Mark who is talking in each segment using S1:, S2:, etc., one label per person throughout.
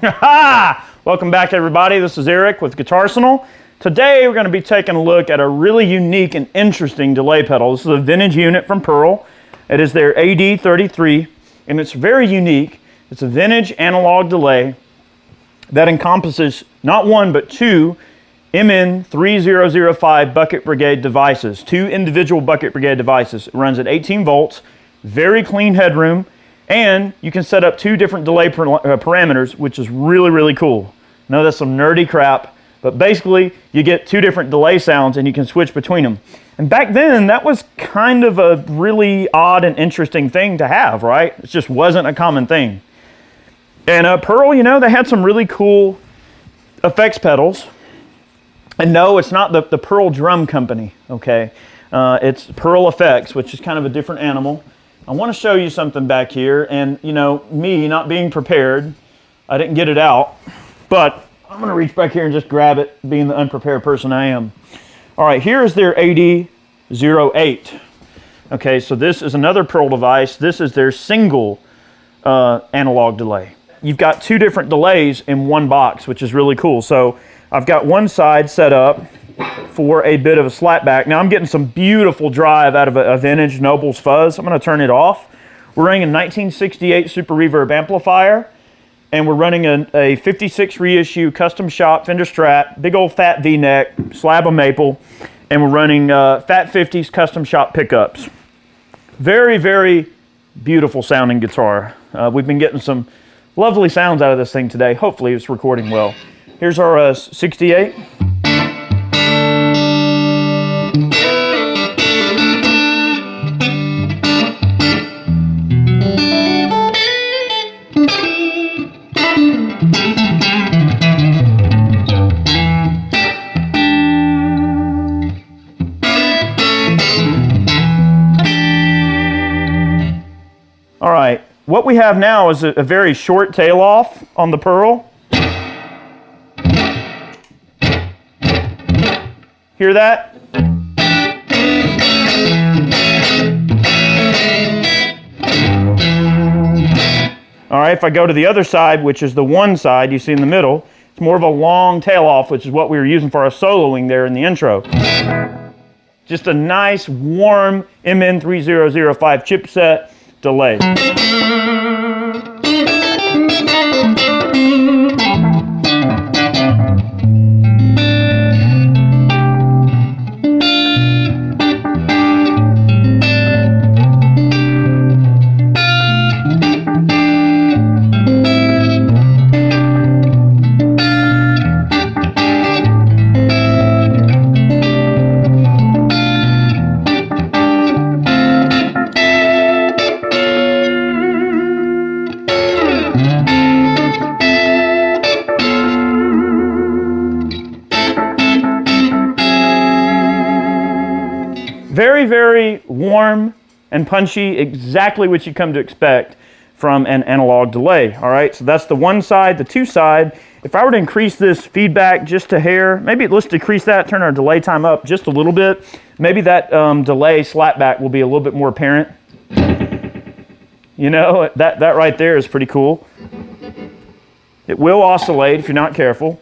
S1: Welcome back, everybody. This is Eric with Guitarsenal. Today we're going to be taking a look at a really unique and interesting delay pedal. This is a vintage unit from Pearl. It is their AD-33, and it's very unique. It's a vintage analog delay that encompasses not one but two MN3005 bucket brigade devices, two individual bucket brigade devices. It runs at 18 volts, very clean headroom, and you can set up two different delay parameters, which is really, really cool. I know that's some nerdy crap, but basically you get two different delay sounds and you can switch between them. And back then, that was kind of a really odd and interesting thing to have, right? It just wasn't a common thing. And Pearl, you know, they had some really cool effects pedals. And no, it's not the Pearl Drum Company, okay? It's Pearl Effects, which is kind of a different animal. I want to show you something back here, and you know, me not being prepared, I didn't get it out, but I'm going to reach back here and just grab it, being the unprepared person I am. All right, here's their AD-08. Okay, so this is another Pearl device. This is their single analog delay. You've got two different delays in one box, which is really cool. So I've got one side set up for a bit of a slapback. Now I'm getting some beautiful drive out of a vintage Noble's Fuzz. I'm going to turn it off. We're running a 1968 Super Reverb amplifier, and we're running a 56 reissue custom shop Fender Strat, big old fat V-neck, slab of maple, and we're running Fat 50s custom shop pickups. Very, very beautiful sounding guitar. We've been getting some lovely sounds out of this thing today. Hopefully it's recording well. Here's our 68. All right, what we have now is a very short tail off on the Pearl. Hear that? All right, if I go to the other side, which is the one side you see in the middle, it's more of a long tail off, which is what we were using for our soloing there in the intro. Just a nice, warm MN3005 chipset delay. Very, very warm and punchy, exactly what you come to expect from an analog delay. All right, so that's the one side. The two side, if I were to increase this feedback just a hair, maybe let's decrease that, turn our delay time up just a little bit. Maybe that delay slapback will be a little bit more apparent. You know, that right there is pretty cool. It will oscillate if you're not careful.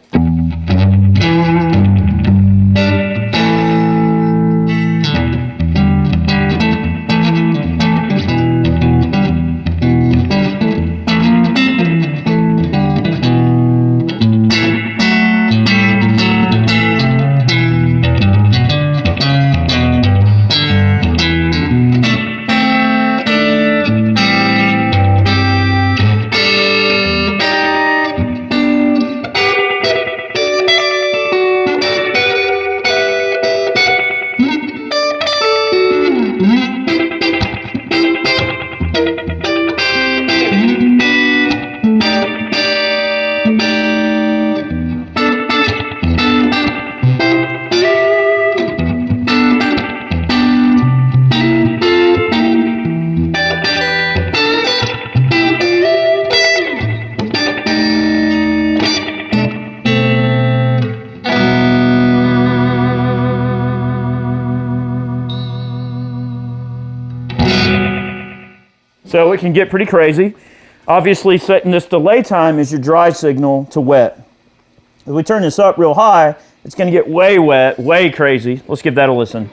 S1: So it can get pretty crazy. Obviously, setting this delay time is your dry signal to wet. If we turn this up real high, it's going to get way wet, way crazy. Let's give that a listen.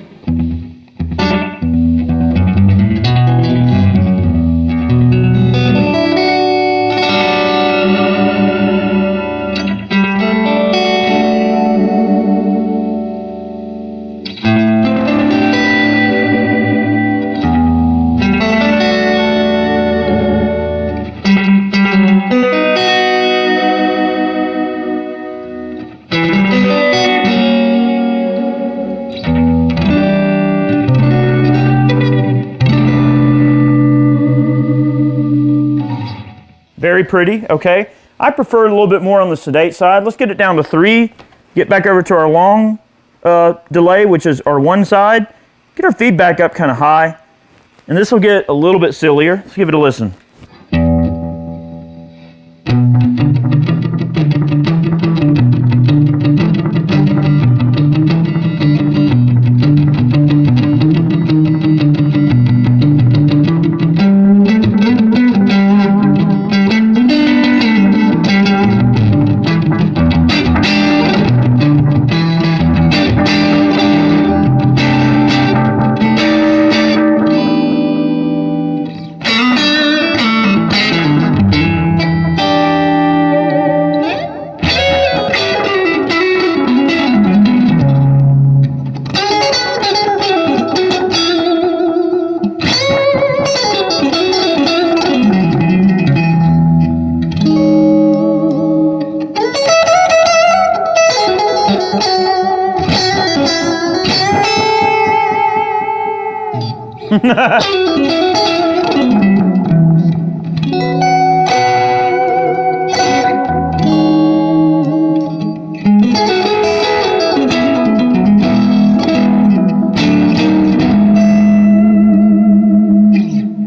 S1: Very pretty, okay? I prefer a little bit more on the sedate side. Let's get it down to 3. Get back over to our long delay, which is our one side. Get our feedback up kind of high. And this will get a little bit sillier. Let's give it a listen.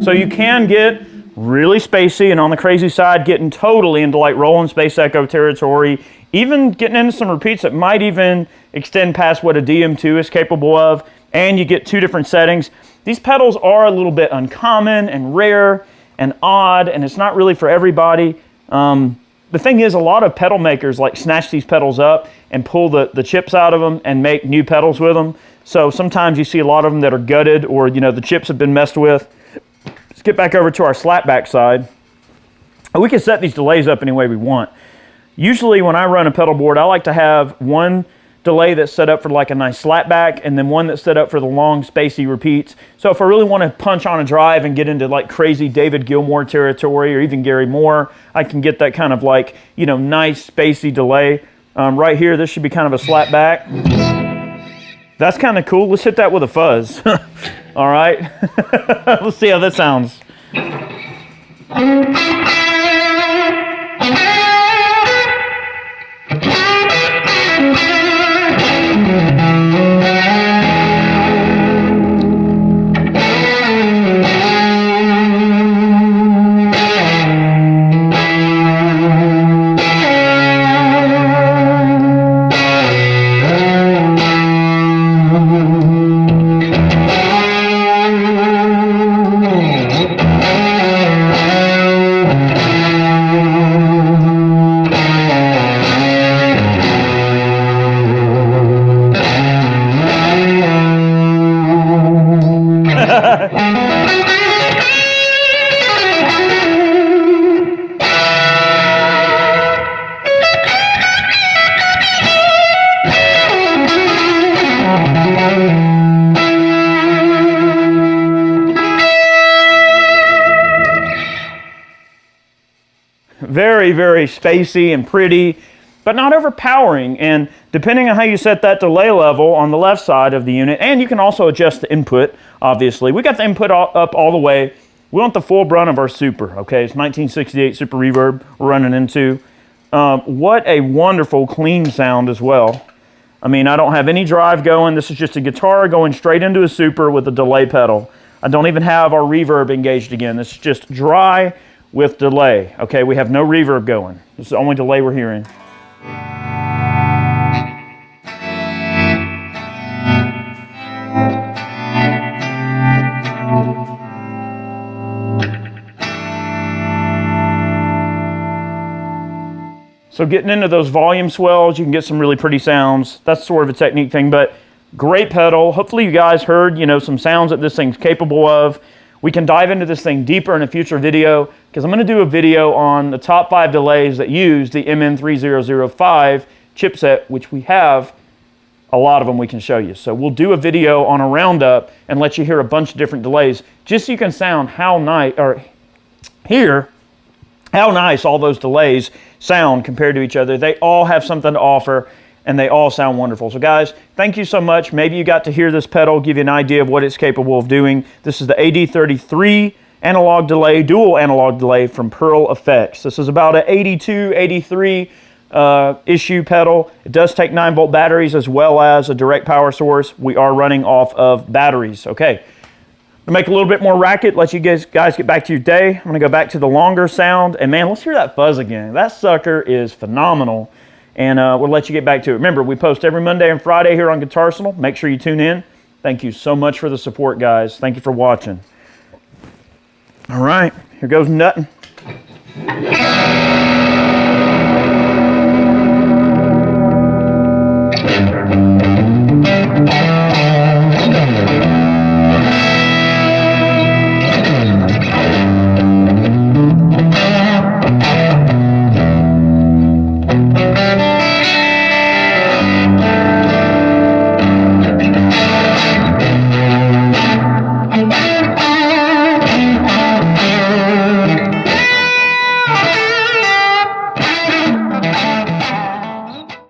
S1: So you can get really spacey, and on the crazy side, getting totally into like rolling space echo territory, even getting into some repeats that might even extend past what a DM2 is capable of, and you get 2 different settings. These pedals are a little bit uncommon and rare and odd, and it's not really for everybody. The thing is, a lot of pedal makers like snatch these pedals up and pull the chips out of them and make new pedals with them. So sometimes you see a lot of them that are gutted, or the chips have been messed with. Let's get back over to our slapback side. We can set these delays up any way we want. Usually when I run a pedal board, I like to have one delay that's set up for like a nice slapback, and then one that's set up for the long spacey repeats. So if I really want to punch on a drive and get into like crazy David Gilmour territory, or even Gary Moore, I can get that kind of like, nice spacey delay. Right here, this should be kind of a slapback. That's kind of cool. Let's hit that with a fuzz. All right. Let's see how that sounds. Very, very spacey and pretty, but not overpowering. And depending on how you set that delay level on the left side of the unit, and you can also adjust the input, obviously. We got the input up all the way. We want the full brunt of our super, okay? It's 1968 Super Reverb we're running into. What a wonderful, clean sound as well. I mean, I don't have any drive going. This is just a guitar going straight into a super with a delay pedal. I don't even have our reverb engaged again. This is just dry with delay. Okay, we have no reverb going. This is the only delay we're hearing. So getting into those volume swells, you can get some really pretty sounds. That's sort of a technique thing, but great pedal. Hopefully you guys heard, some sounds that this thing's capable of. We can dive into this thing deeper in a future video, because I'm going to do a video on the top 5 delays that use the MN3005 chipset, which we have a lot of them we can show you. So we'll do a video on a roundup and let you hear a bunch of different delays, just so you can sound hear how nice all those delays sound compared to each other. They all have something to offer, and they all sound wonderful. So guys, thank you so much. Maybe you got to hear this pedal, give you an idea of what it's capable of doing. This is the AD-33 analog delay, dual analog delay from Pearl Effects. This is about an 82, 83 issue pedal. It does take 9-volt batteries as well as a direct power source. We are running off of batteries. Okay. To make a little bit more racket, let you guys get back to your day. I'm going to go back to the longer sound. And man, let's hear that fuzz again. That sucker is phenomenal. And we'll let you get back to it. Remember, we post every Monday and Friday here on Guitarsenal. Make sure you tune in. Thank you so much for the support, guys. Thank you for watching. All right, here goes nutting.